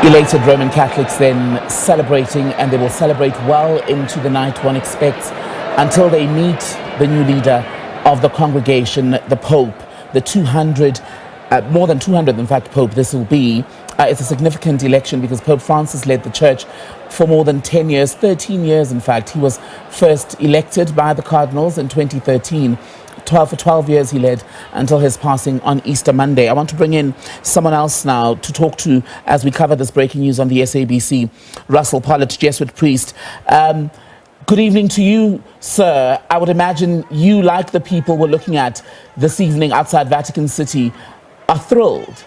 Elated Roman Catholics then celebrating, and they will celebrate well into the night, one expects, until they meet the new leader of the congregation, the Pope, the 200, more than 200 in fact, Pope this will be. It's a significant election because Pope Francis led the church for more than 10 years, 13 years in fact. He was first elected by the cardinals in 2013. For 12 years he led until his passing on Easter Monday. I want to bring in someone else now to talk to as we cover this breaking news on the SABC. Russell Pollitt, Jesuit priest. Good evening to you, sir. I would imagine you, like the people we're looking at this evening outside Vatican City, are thrilled.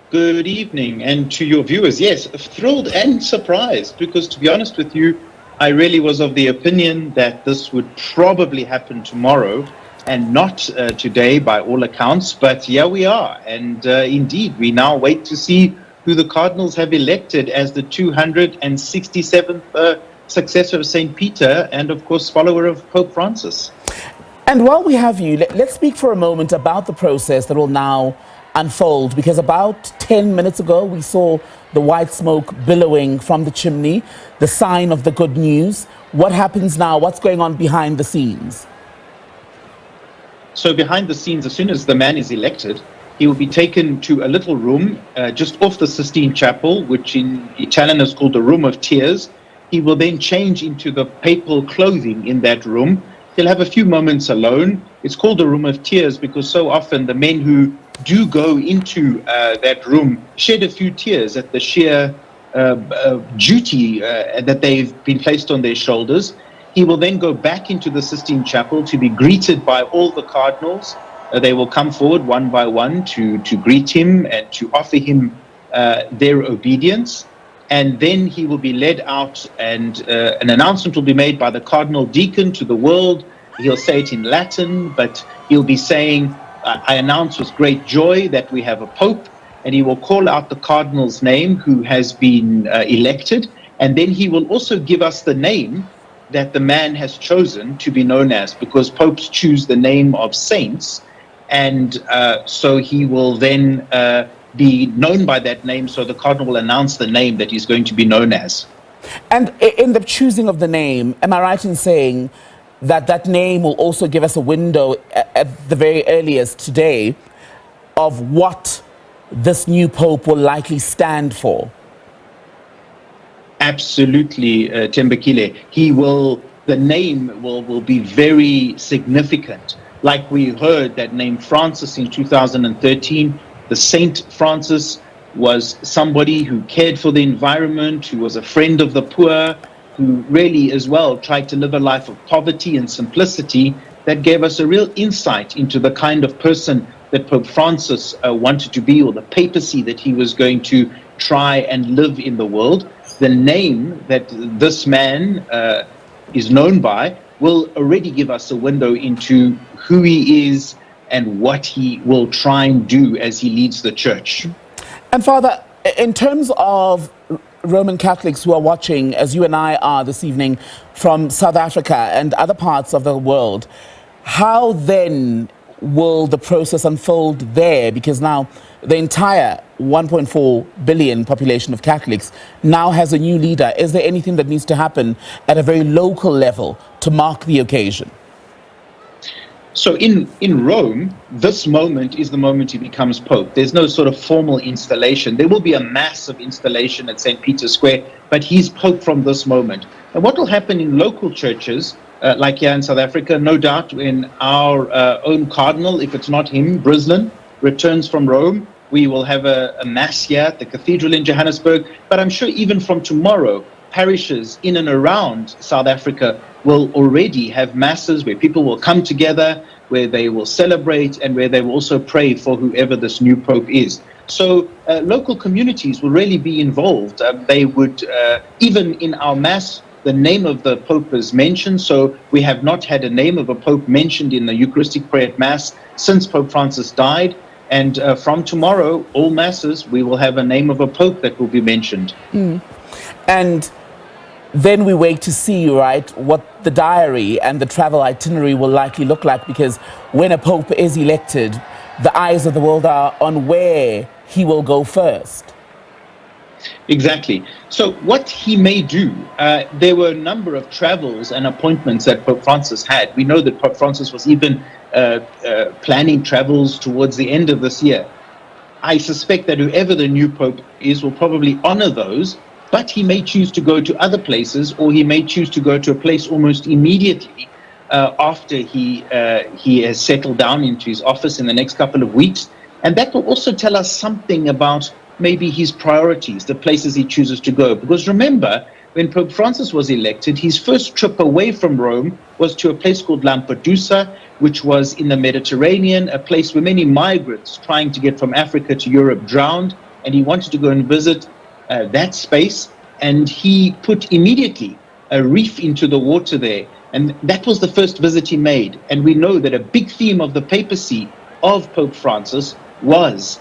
Good evening, and to your viewers, yes, thrilled and surprised, because to be honest with you, I really was of the opinion that this would probably happen tomorrow and not today by all accounts, but here we are. And indeed, we now wait to see who the Cardinals have elected as the 267th successor of St. Peter and, of course, follower of Pope Francis. And while we have you, let's speak for a moment about the process that will now unfold, because about 10 minutes ago we saw the white smoke billowing from the chimney, the sign of the good news. What happens now? What's going on behind the scenes? So behind the scenes, as soon as the man is elected, he will be taken to a little room just off the Sistine Chapel, which in Italian is called the Room of Tears. He will then change into the papal clothing in that room. He'll have a few moments alone. It's called the Room of Tears because so often the men who do go into that room shed a few tears at the sheer duty that they've been placed on their shoulders. He will then go back into the Sistine Chapel to be greeted by all the cardinals. They will come forward one by one to greet him and to offer him their obedience. And then he will be led out, and an announcement will be made by the cardinal deacon to the world. He'll say it in Latin, but he'll be saying, I announce with great joy that we have a pope, and he will call out the cardinal's name who has been elected, and then he will also give us the name that the man has chosen to be known as, because popes choose the name of saints, and so he will then be known by that name, so the cardinal will announce the name that he's going to be known as. And in the choosing of the name, am I right in saying that that name will also give us a window at the very earliest today of what this new pope will likely stand for? Absolutely, Tembekile. The name will be very significant. Like we heard that name Francis in 2013, the Saint Francis was somebody who cared for the environment, who was a friend of the poor, who really as well tried to live a life of poverty and simplicity. That gave us a real insight into the kind of person that Pope Francis wanted to be, or the papacy that he was going to try and live in the world. The name that this man is known by will already give us a window into who he is and what he will try and do as he leads the church. And Father, in terms of Roman Catholics who are watching, as you and I are this evening, from South Africa and other parts of the world, how then will the process unfold there? Because now the entire 1.4 billion population of Catholics now has a new leader. Is there anything that needs to happen at a very local level to mark the occasion? So in Rome, this moment is the moment he becomes Pope. There's no sort of formal installation. There will be a massive installation at St. Peter's Square, but he's Pope from this moment. And what will happen in local churches, like here in South Africa, no doubt when our own cardinal, if it's not him, Brislin, returns from Rome, we will have a mass here at the cathedral in Johannesburg. But I'm sure even from tomorrow, parishes in and around South Africa will already have masses where people will come together, where they will celebrate, and where they will also pray for whoever this new pope is. So local communities will really be involved. They would, even in our mass, the name of the pope is mentioned. So we have not had a name of a pope mentioned in the Eucharistic prayer at Mass since Pope Francis died. And from tomorrow, all masses, we will have a name of a pope that will be mentioned. And then we wait to see, right, what the diary and the travel itinerary will likely look like, because when a pope is elected, the eyes of the world are on where he will go first. Exactly. So what he may do, there were a number of travels and appointments that Pope Francis had. We know that Pope Francis was even planning travels towards the end of this year. I suspect that whoever the new Pope is will probably honor those, but he may choose to go to other places, or he may choose to go to a place almost immediately after he has settled down into his office in the next couple of weeks. And that will also tell us something about maybe his priorities, the places he chooses to go. Because remember, when Pope Francis was elected, his first trip away from Rome was to a place called Lampedusa, which was in the Mediterranean, a place where many migrants trying to get from Africa to Europe drowned. And he wanted to go and visit that space. And he put immediately a reef into the water there. And that was the first visit he made. And we know that a big theme of the papacy of Pope Francis was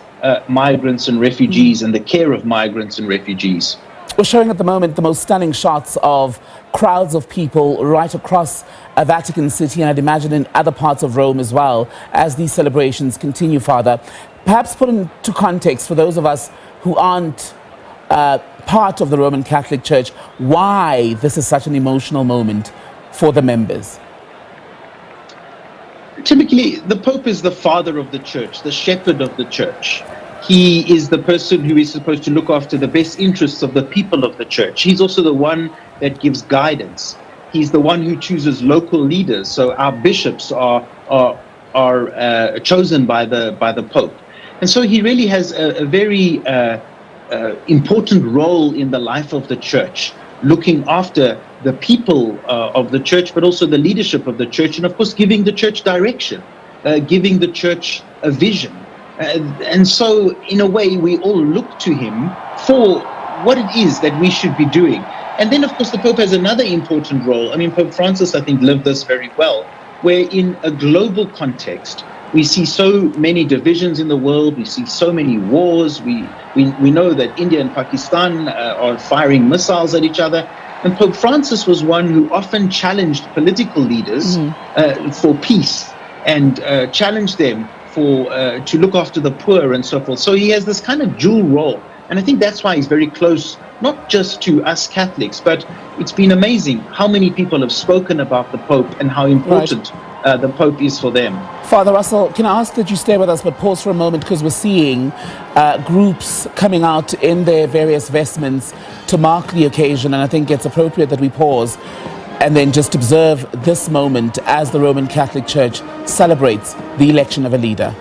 migrants and refugees and the care of migrants and refugees. We're showing at the moment the most stunning shots of crowds of people right across Vatican City, and I'd imagine in other parts of Rome as well, as these celebrations continue, Father. Perhaps put into context for those of us who aren't part of the Roman Catholic Church, why this is such an emotional moment for the members. Typically, the Pope is the father of the church, the shepherd of the church. He is the person who is supposed to look after the best interests of the people of the church. He's also the one that gives guidance. He's the one who chooses local leaders. So our bishops are chosen by the Pope. And so he really has a very important role in the life of the church, looking after the people of the church, but also the leadership of the church, and of course giving the church direction, giving the church a vision. And so in a way we all look to him for what it is that we should be doing. And then of course the Pope has another important role. I mean, Pope Francis, I think, lived this very well, where in a global context we see so many divisions in the world, we see so many wars, we know that India and Pakistan are firing missiles at each other. And Pope Francis was one who often challenged political leaders for peace and challenged them to look after the poor and so forth. So he has this kind of dual role. And I think that's why he's very close, not just to us Catholics, but it's been amazing how many people have spoken about the Pope and how important the Pope is for them. Father Russell, can I ask that you stay with us, but pause for a moment, because we're seeing groups coming out in their various vestments to mark the occasion, and I think it's appropriate that we pause and then just observe this moment as the Roman Catholic Church celebrates the election of a leader.